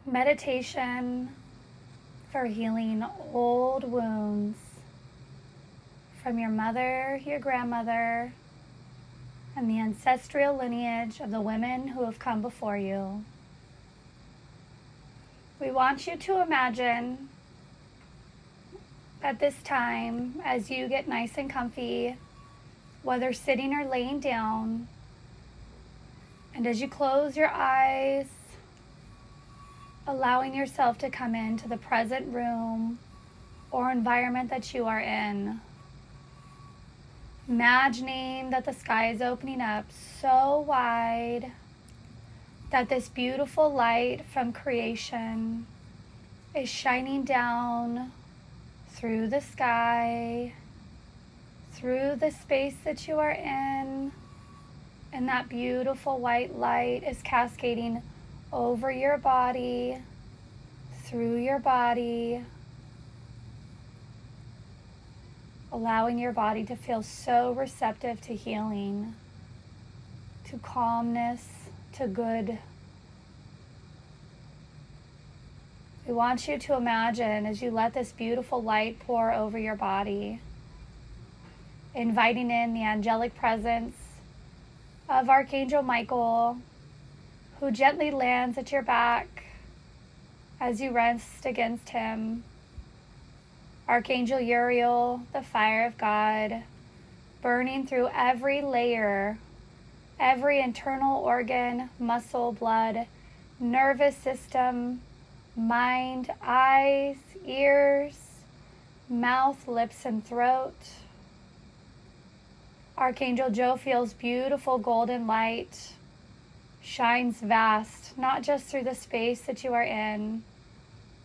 meditation for healing old wounds from your mother, your grandmother, and the ancestral lineage of the women who have come before you. We want you to imagine at this time, as you get nice and comfy, whether sitting or laying down, and as you close your eyes, allowing yourself to come into the present room or environment that you are in. Imagining that the sky is opening up so wide that this beautiful light from creation is shining down through the sky, through the space that you are in, and that beautiful white light is cascading over your body, through your body, allowing your body to feel so receptive to healing, to calmness, to good. We want you to imagine as you let this beautiful light pour over your body, inviting in the angelic presence of Archangel Michael, who gently lands at your back as you rest against him. Archangel Uriel, the fire of God, burning through every layer, every internal organ, muscle, blood, nervous system, mind, eyes, ears, mouth, lips, and throat. Archangel Jophil's beautiful golden light shines vast, not just through the space that you are in,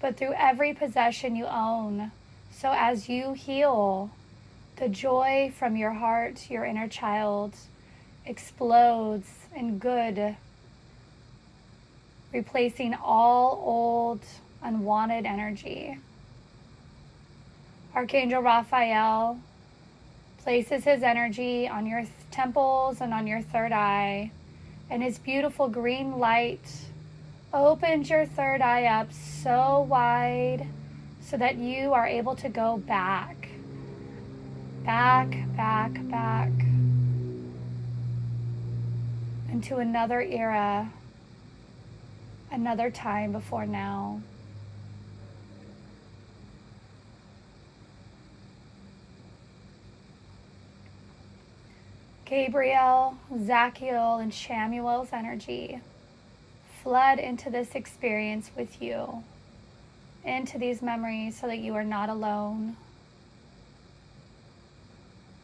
but through every possession you own. So as you heal, the joy from your heart, your inner child, explodes in good, replacing all old, unwanted energy. Archangel Raphael places his energy on your temples and on your third eye, and his beautiful green light opens your third eye up so wide so that you are able to go back, into another era, another time before now. Gabriel, Zachiel, and Shamuel's energy flood into this experience with you, into these memories so that you are not alone.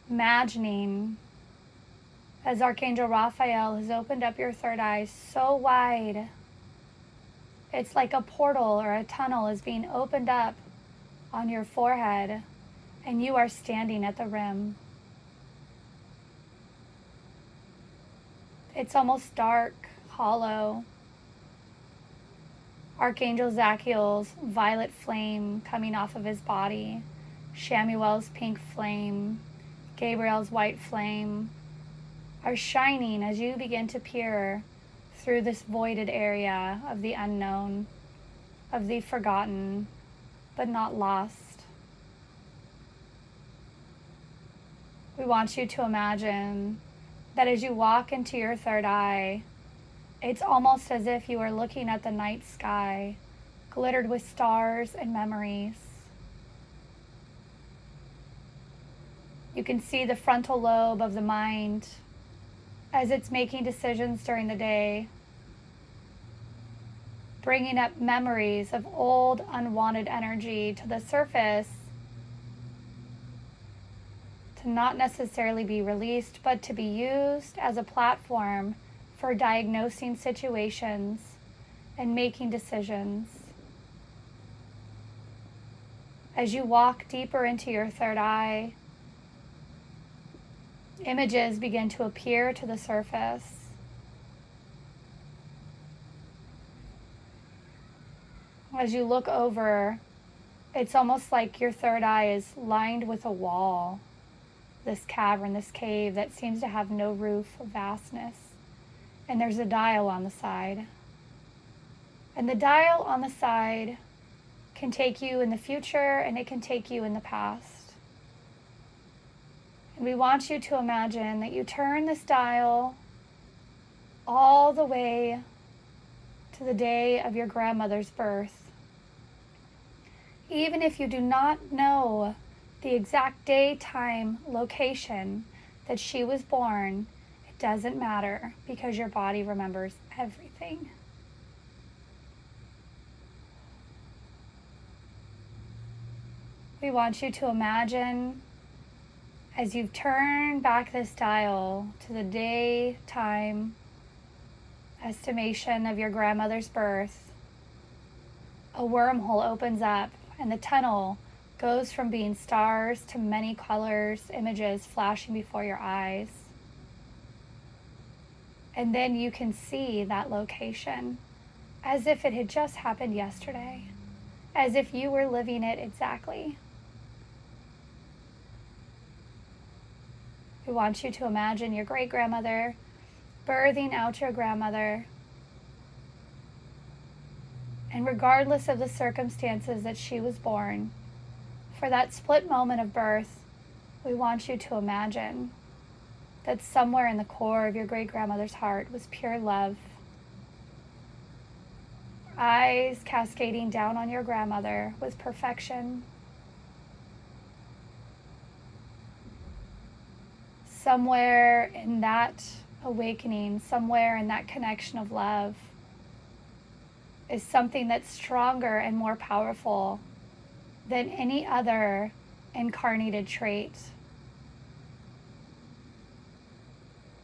Imagining as Archangel Raphael has opened up your third eye so wide, it's like a portal or a tunnel is being opened up on your forehead, and you are standing at the rim. It's almost dark, hollow. Archangel Zachiel's violet flame coming off of his body, Shamuel's pink flame, Gabriel's white flame are shining as you begin to peer through this voided area of the unknown, of the forgotten, but not lost. We want you to imagine that as you walk into your third eye, it's almost as if you are looking at the night sky, glittered with stars and memories. You can see the frontal lobe of the mind as it's making decisions during the day, bringing up memories of old, unwanted energy to the surface to not necessarily be released, but to be used as a platform for diagnosing situations and making decisions. As you walk deeper into your third eye, images begin to appear to the surface. As you look over, it's almost like your third eye is lined with a wall, this cavern, this cave that seems to have no roof of vastness. And there's a dial on the side. And the dial on the side can take you in the future and it can take you in the past. And we want you to imagine that you turn this dial all the way to the day of your grandmother's birth. Even if you do not know the exact day, time, location that she was born, it doesn't matter because your body remembers everything. We want you to imagine as you've turned back this dial to the day, time, estimation of your grandmother's birth, a wormhole opens up and the tunnel goes from being stars to many colors, images flashing before your eyes. And then you can see that location as if it had just happened yesterday, as if you were living it exactly. We want you to imagine your great-grandmother birthing out your grandmother. And regardless of the circumstances that she was born, for that split moment of birth, we want you to imagine that somewhere in the core of your great-grandmother's heart was pure love. Eyes cascading down on your grandmother with perfection. Somewhere in that awakening, somewhere in that connection of love is something that's stronger and more powerful than any other incarnated trait.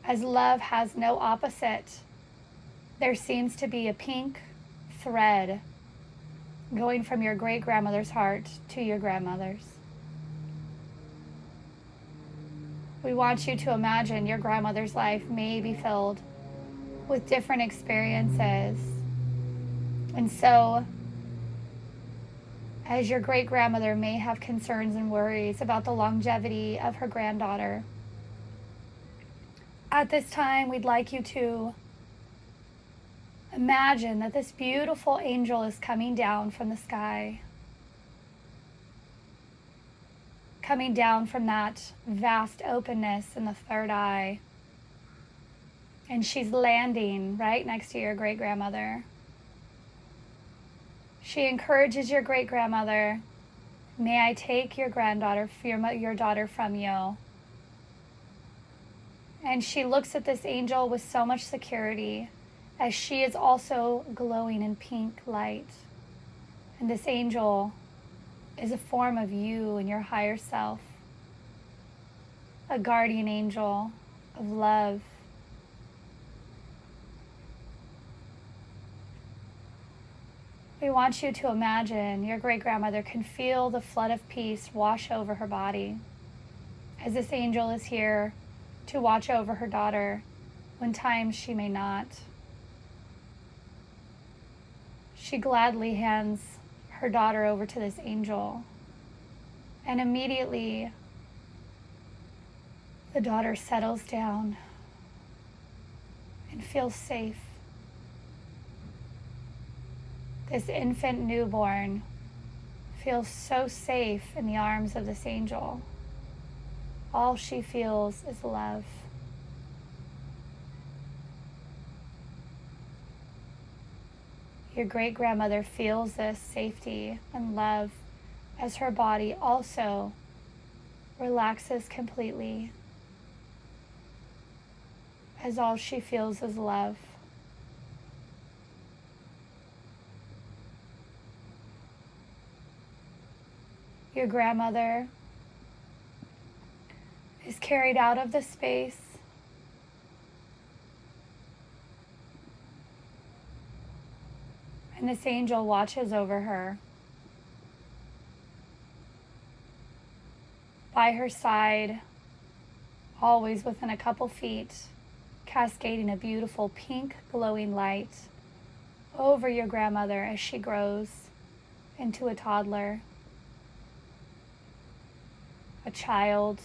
As love has no opposite, there seems to be a pink thread going from your great-grandmother's heart to your grandmother's. We want you to imagine your grandmother's life may be filled with different experiences. And so, as your great-grandmother may have concerns and worries about the longevity of her granddaughter, at this time, we'd like you to imagine that this beautiful angel is coming down from the sky, coming down from that vast openness in the third eye. And she's landing right next to your great-grandmother. She encourages your great-grandmother, may I take your granddaughter, your daughter from you. And she looks at this angel with so much security as she is also glowing in pink light. And this angel is a form of you and your higher self, a guardian angel of love. We want you to imagine your great-grandmother can feel the flood of peace wash over her body as this angel is here to watch over her daughter when times she may not. She gladly hands her daughter over to this angel, and immediately the daughter settles down and feels safe. This infant newborn feels so safe in the arms of this angel. All she feels is love. Your great-grandmother feels this safety and love as her body also relaxes completely, as all she feels is love. Your grandmother is carried out of the space, and this angel watches over her. By her side, always within a couple feet, cascading a beautiful pink glowing light over your grandmother as she grows into a toddler, a child,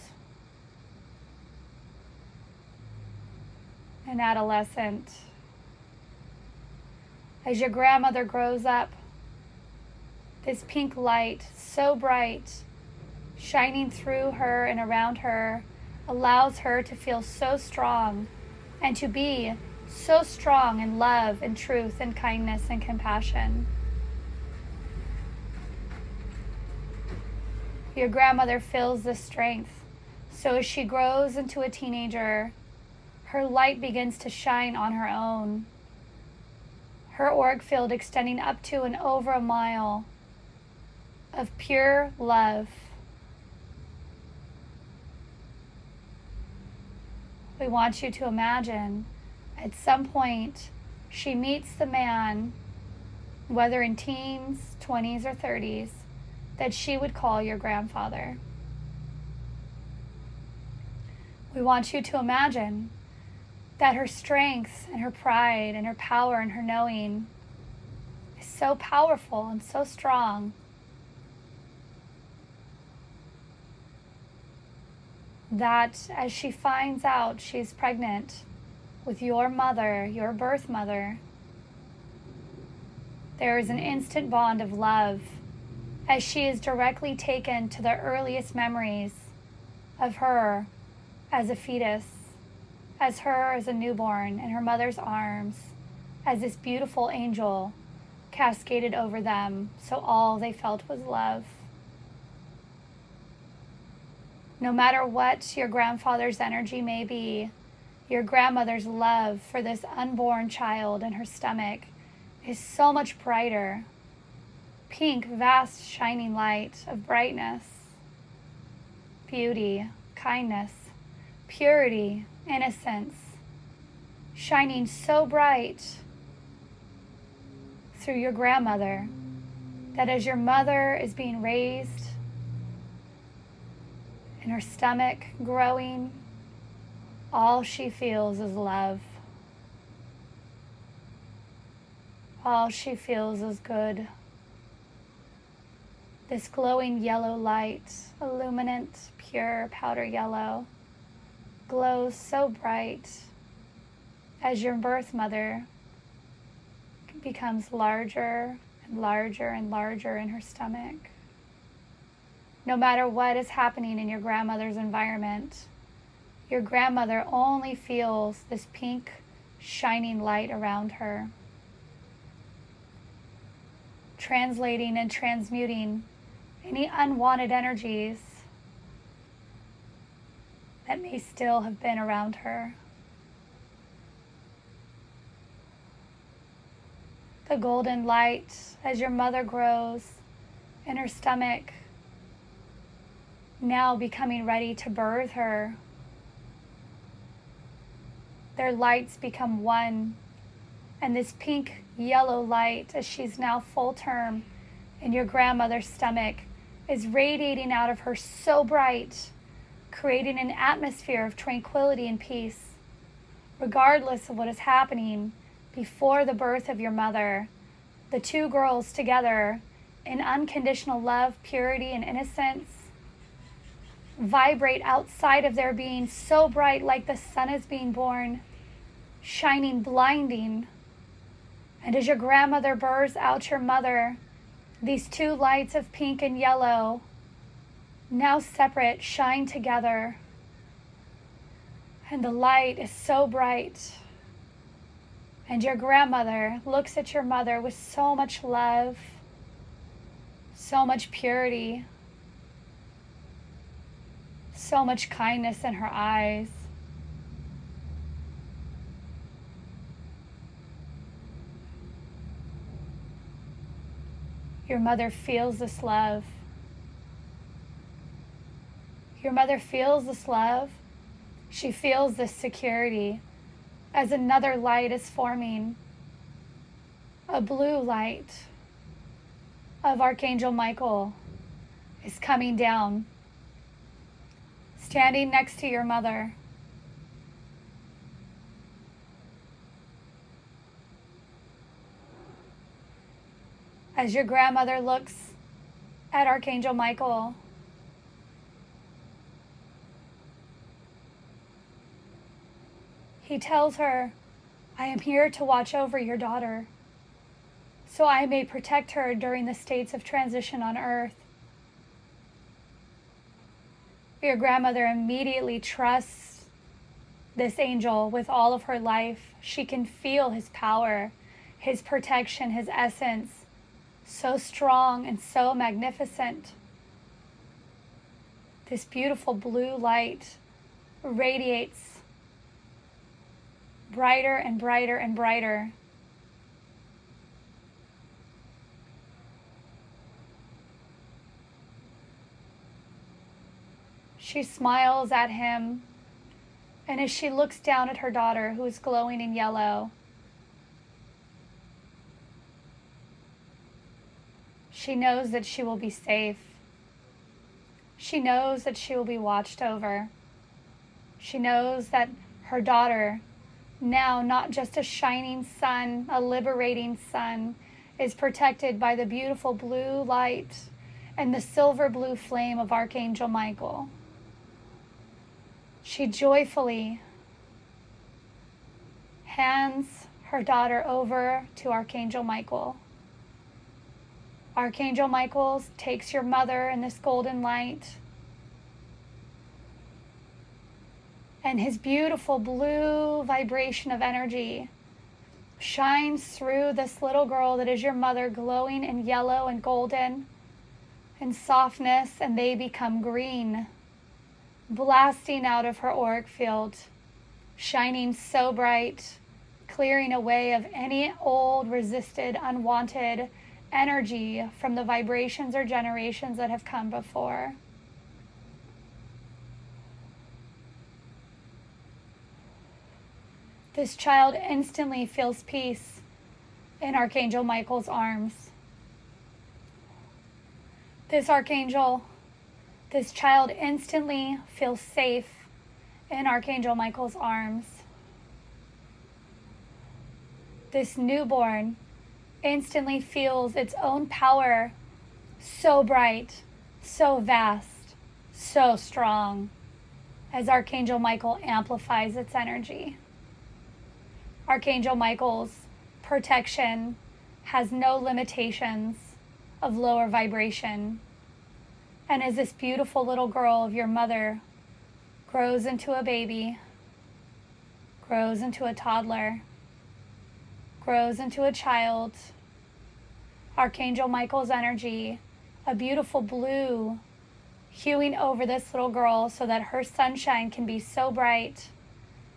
an adolescent, As your grandmother grows up, this pink light, so bright, shining through her and around her, allows her to feel so strong and to be so strong in love and truth and kindness and compassion. Your grandmother feels this strength. So as she grows into a teenager, her light begins to shine on her own. Her auric field extending up to and over a mile of pure love. We want you to imagine at some point she meets the man, whether in teens, 20s, or 30s, that she would call your grandfather. We want you to imagine that her strength and her pride and her power and her knowing is so powerful and so strong that as she finds out she's pregnant with your mother, your birth mother, there is an instant bond of love as she is directly taken to the earliest memories of her as a fetus, as her as a newborn in her mother's arms, as this beautiful angel cascaded over them, so all they felt was love. No matter what your grandfather's energy may be, your grandmother's love for this unborn child in her stomach is so much brighter. Pink, vast, shining light of brightness, beauty, kindness, purity, innocence, shining so bright through your grandmother that as your mother is being raised in her stomach, growing, all she feels is love. All she feels is good. This glowing yellow light, illuminant, pure powder yellow, glows so bright as your birth mother becomes larger and larger and larger in her stomach. No matter what is happening in your grandmother's environment, your grandmother only feels this pink, shining light around her, translating and transmuting any unwanted energies that may still have been around her. The golden light as your mother grows in her stomach, now becoming ready to birth her. Their lights become one, and this pink yellow light as she's now full term in your grandmother's stomach is radiating out of her so bright, creating an atmosphere of tranquility and peace, regardless of what is happening before the birth of your mother. The two girls together in unconditional love, purity, and innocence vibrate outside of their being so bright, like the sun is being born, shining, blinding. And as your grandmother births out your mother, these two lights of pink and yellow, now separate, shine together. And the light is so bright. And your grandmother looks at your mother with so much love, so much purity, so much kindness in her eyes. Your mother feels this love. Your mother feels this love. She feels this security as another light is forming, a blue light of Archangel Michael is coming down, standing next to your mother. As your grandmother looks at Archangel Michael, he tells her, I am here to watch over your daughter. so I may protect her during the states of transition on earth. Your grandmother immediately trusts this angel with all of her life. She can feel his power, his protection, his essence, so strong and so magnificent. This beautiful blue light radiates brighter and brighter and brighter. She smiles at him, and as she looks down at her daughter, who is glowing in yellow, she knows that she will be safe. She knows that she will be watched over. She knows that her daughter, now not just a shining sun, a liberating sun, is protected by the beautiful blue light and the silver blue flame of Archangel Michael. She joyfully hands her daughter over to Archangel Michael. Archangel Michael takes your mother in this golden light, and his beautiful blue vibration of energy shines through this little girl that is your mother, glowing in yellow and golden and softness, and they become green, blasting out of her auric field, shining so bright, clearing away of any old, resisted, unwanted energy from the vibrations or generations that have come before. This child instantly feels peace in Archangel Michael's arms. This child instantly feels safe in Archangel Michael's arms. This newborn instantly feels its own power so bright, so vast, so strong, as Archangel Michael amplifies its energy. Archangel Michael's protection has no limitations of lower vibration. And as this beautiful little girl of your mother grows into a baby, grows into a toddler, grows into a child, Archangel Michael's energy, a beautiful blue, hewing over this little girl so that her sunshine can be so bright.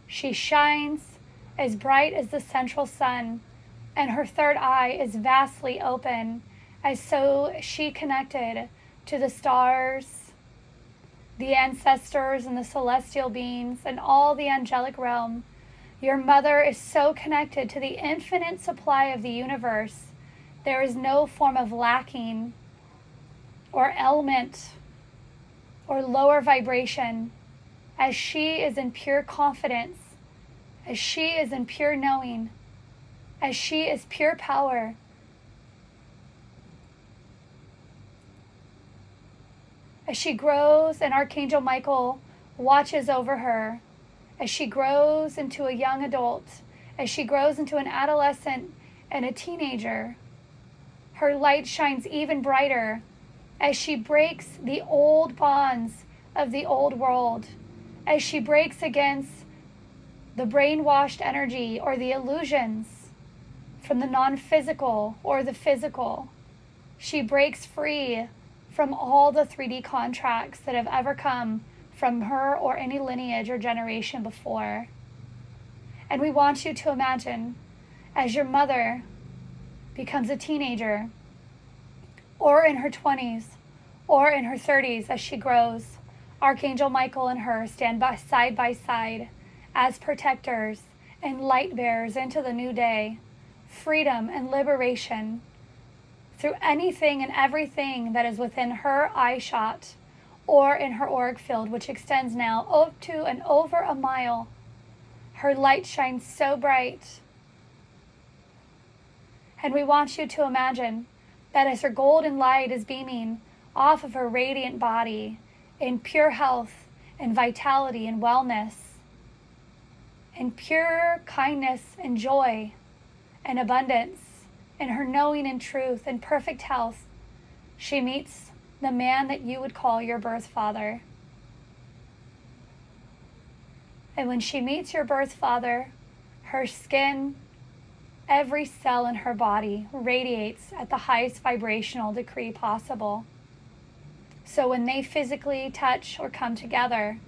She shines as bright as the central sun, and her third eye is vastly open, as so she connected to the stars, the ancestors and the celestial beings and all the angelic realm. Your mother is so connected to the infinite supply of the universe. There is no form of lacking or element or lower vibration, as she is in pure confidence, as she is in pure knowing, as she is pure power. As she grows and Archangel Michael watches over her, as she grows into a young adult, as she grows into an adolescent and a teenager, her light shines even brighter as she breaks the old bonds of the old world, as she breaks against the brainwashed energy or the illusions from the non-physical or the physical. She breaks free from all the 3D contracts that have ever come from her or any lineage or generation before. And we want you to imagine as your mother becomes a teenager, or in her 20s, or in her 30s as she grows, Archangel Michael and her stand side by side as protectors and light bearers into the new day, freedom and liberation through anything and everything that is within her eye shot or in her auric field, which extends now up to and over a mile. Her light shines so bright. And we want you to imagine that as her golden light is beaming off of her radiant body in pure health and vitality and wellness, in pure kindness and joy and abundance in her knowing and truth and perfect health, she meets the man that you would call your birth father. And when she meets your birth father, her skin, every cell in her body radiates at the highest vibrational degree possible. So when they physically touch or come together,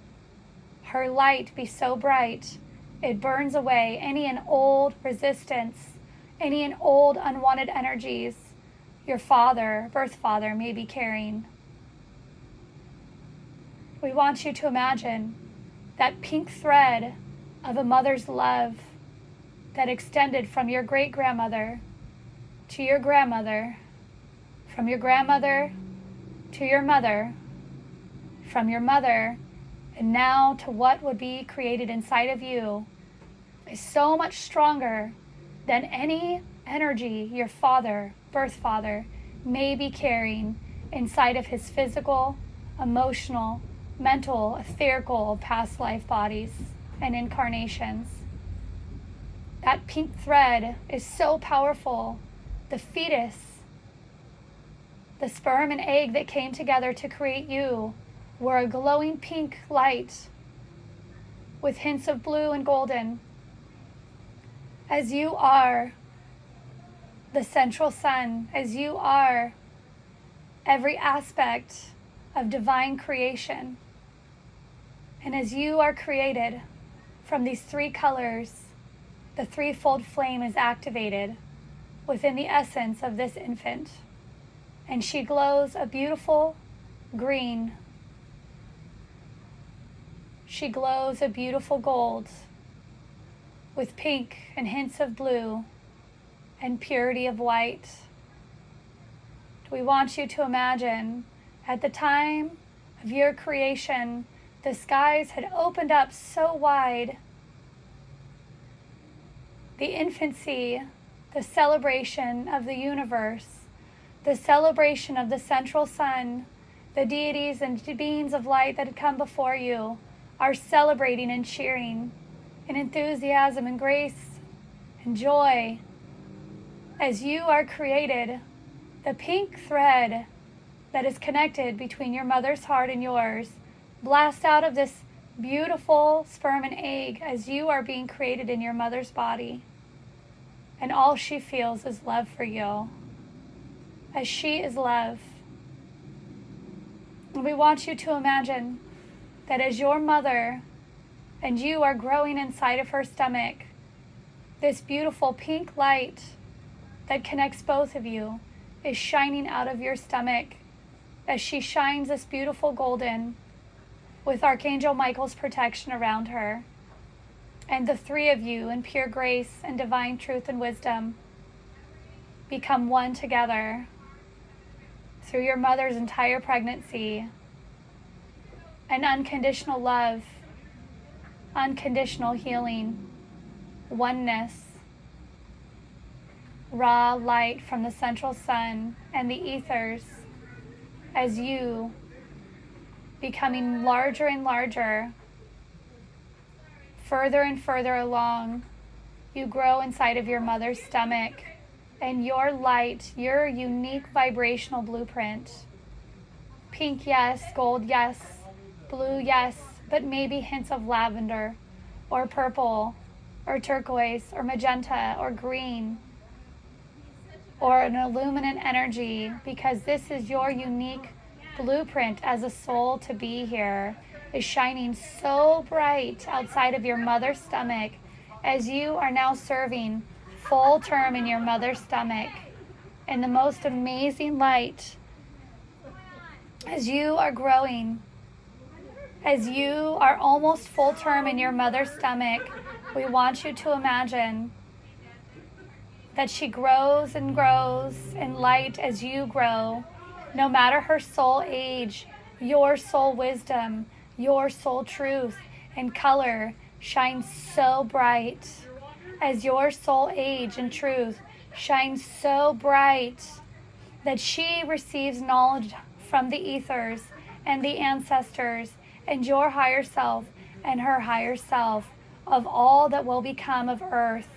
her light be so bright, it burns away any and old resistance, any and old unwanted energies your father, birth father, may be carrying. We want you to imagine that pink thread of a mother's love that extended from your great-grandmother to your grandmother, from your grandmother to your mother, from your mother, and now to what would be created inside of you, is so much stronger than any energy your father, birth father, may be carrying inside of his physical, emotional, mental, etherical past life bodies and incarnations. That pink thread is so powerful. The fetus, the sperm and egg that came together to create you, were a glowing pink light with hints of blue and golden. As you are the central sun, as you are every aspect of divine creation, and as you are created from these three colors, the threefold flame is activated within the essence of this infant, and she glows a beautiful green. She glows a beautiful gold with pink and hints of blue and purity of white. We want you to imagine at the time of your creation, the skies had opened up so wide. The infancy, the celebration of the universe, the celebration of the central sun, the deities and beings of light that had come before you are celebrating and cheering in enthusiasm and grace and joy. As you are created, the pink thread that is connected between your mother's heart and yours blasts out of this beautiful sperm and egg as you are being created in your mother's body. And all she feels is love for you, as she is love. And we want you to imagine that as your mother and you are growing inside of her stomach, this beautiful pink light that connects both of you is shining out of your stomach as she shines this beautiful golden with Archangel Michael's protection around her. And the three of you in pure grace and divine truth and wisdom become one together through your mother's entire pregnancy. And unconditional love, unconditional healing, oneness, raw light from the central sun and the ethers as you becoming larger and larger, further and further along, you grow inside of your mother's stomach, and your light, your unique vibrational blueprint, pink yes, gold yes, blue yes, but maybe hints of lavender or purple or turquoise or magenta or green or an illuminant energy, because this is your unique blueprint as a soul to be here, is shining so bright outside of your mother's stomach as you are now serving full term in your mother's stomach in the most amazing light. As you are growing, as you are almost full term in your mother's stomach, we want you to imagine that she grows and grows in light as you grow. No matter her soul age, your soul wisdom, your soul truth and color shines so bright. As your soul age and truth shines so bright that she receives knowledge from the ethers and the ancestors and your higher self and her higher self of all that will become of earth,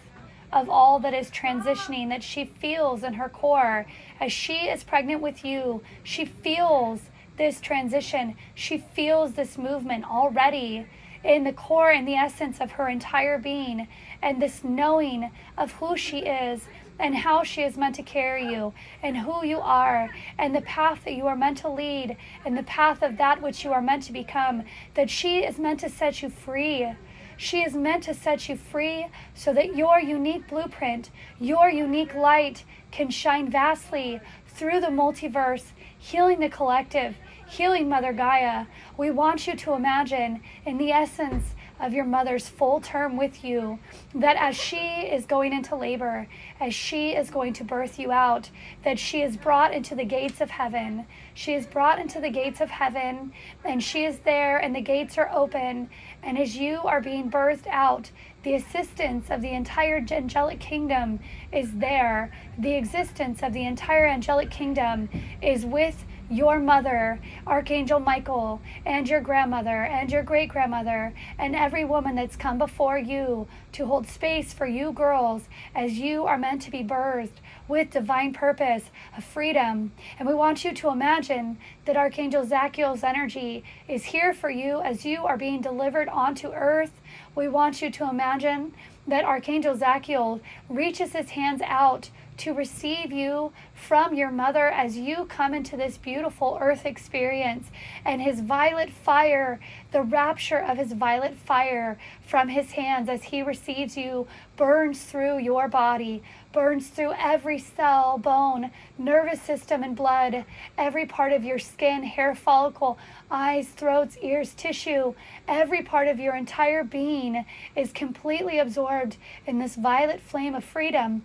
of all that is transitioning that she feels in her core. As she is pregnant with you, she feels this transition. She feels this movement already in the core and the essence of her entire being, and this knowing of who she is and how she is meant to carry you and who you are and the path that you are meant to lead and the path of that which you are meant to become, that she is meant to set you free. She is meant to set you free so that your unique blueprint, your unique light can shine vastly through the multiverse, healing the collective, healing Mother Gaia. We want you to imagine in the essence of your mother's full term with you, that as she is going into labor, as she is going to birth you out, that she is brought into the gates of heaven. She is brought into the gates of heaven, and she is there, and the gates are open. And as you are being birthed out, the assistance of the entire angelic kingdom is there. The existence of the entire angelic kingdom is with your mother, Archangel Michael, and your grandmother, and your great-grandmother, and every woman that's come before you to hold space for you girls as you are meant to be birthed with divine purpose of freedom. And we want you to imagine that Archangel Zachiel's energy is here for you as you are being delivered onto earth. We want you to imagine that Archangel Zachiel reaches his hands out to receive you from your mother as you come into this beautiful earth experience, and his violet fire, the rapture of his violet fire from his hands as he receives you, burns through your body, burns through every cell, bone, nervous system, and blood, every part of your skin, hair follicle, eyes, throats, ears, tissue, every part of your entire being is completely absorbed in this violet flame of freedom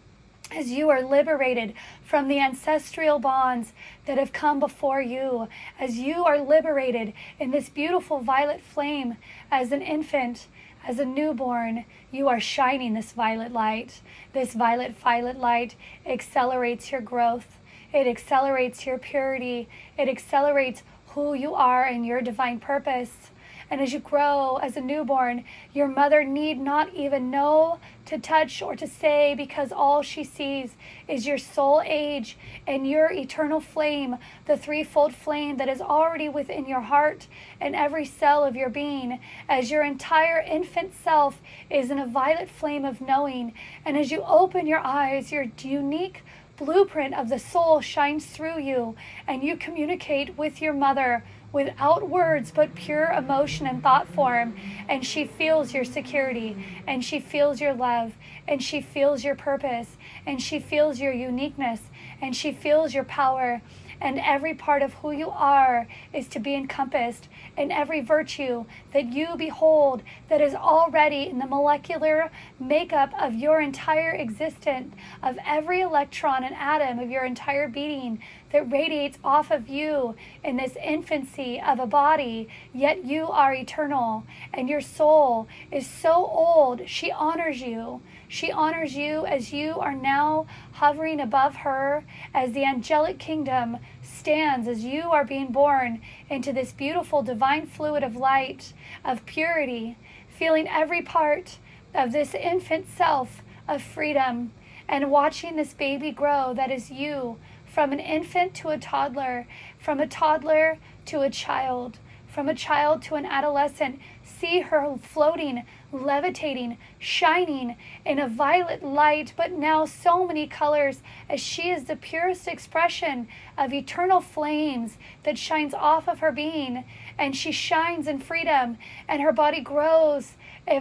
as you are liberated from the ancestral bonds that have come before you, as you are liberated in this beautiful violet flame as an infant, as a newborn, you are shining this violet light. This violet light accelerates your growth. It accelerates your purity. It accelerates who you are and your divine purpose. And as you grow as a newborn, your mother need not even know to touch or to say, because all she sees is your soul age and your eternal flame, the threefold flame that is already within your heart and every cell of your being, as your entire infant self is in a violet flame of knowing. And as you open your eyes, your unique blueprint of the soul shines through you, and you communicate with your mother without words but pure emotion and thought form, and she feels your security, and she feels your love, and she feels your purpose, and she feels your uniqueness, and she feels your power. And every part of who you are is to be encompassed in every virtue that you behold that is already in the molecular makeup of your entire existence, of every electron and atom of your entire being that radiates off of you in this infancy of a body, yet you are eternal, and your soul is so old, she honors you. She honors you as you are now hovering above her, as the angelic kingdom stands as you are being born into this beautiful divine fluid of light, of purity, feeling every part of this infant self of freedom, and watching this baby grow that is you, from an infant to a toddler, from a toddler to a child, from a child to an adolescent. See her floating, levitating, shining in a violet light, but now so many colors, as she is the purest expression of eternal flames that shines off of her being, and she shines in freedom, and her body grows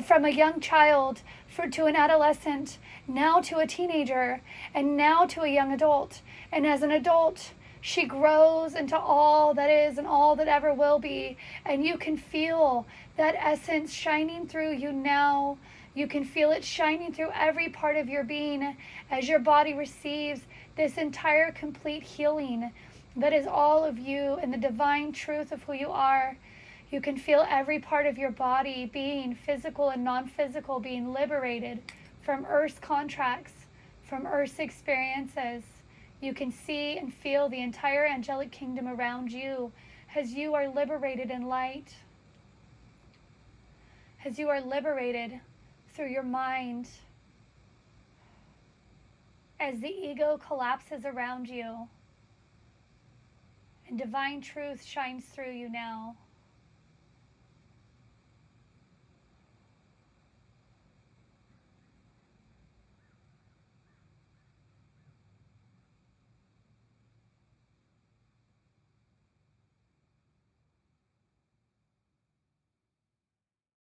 from a young child to an adolescent, now to a teenager, and now to a young adult. And as an adult, she grows into all that is and all that ever will be. And you can feel that essence shining through you now. You can feel it shining through every part of your being as your body receives this entire complete healing that is all of you in the divine truth of who you are. You can feel every part of your body being physical and non-physical, being liberated from Earth's contracts, from Earth's experiences. You can see and feel the entire angelic kingdom around you as you are liberated in light, as you are liberated through your mind, as the ego collapses around you and divine truth shines through you now.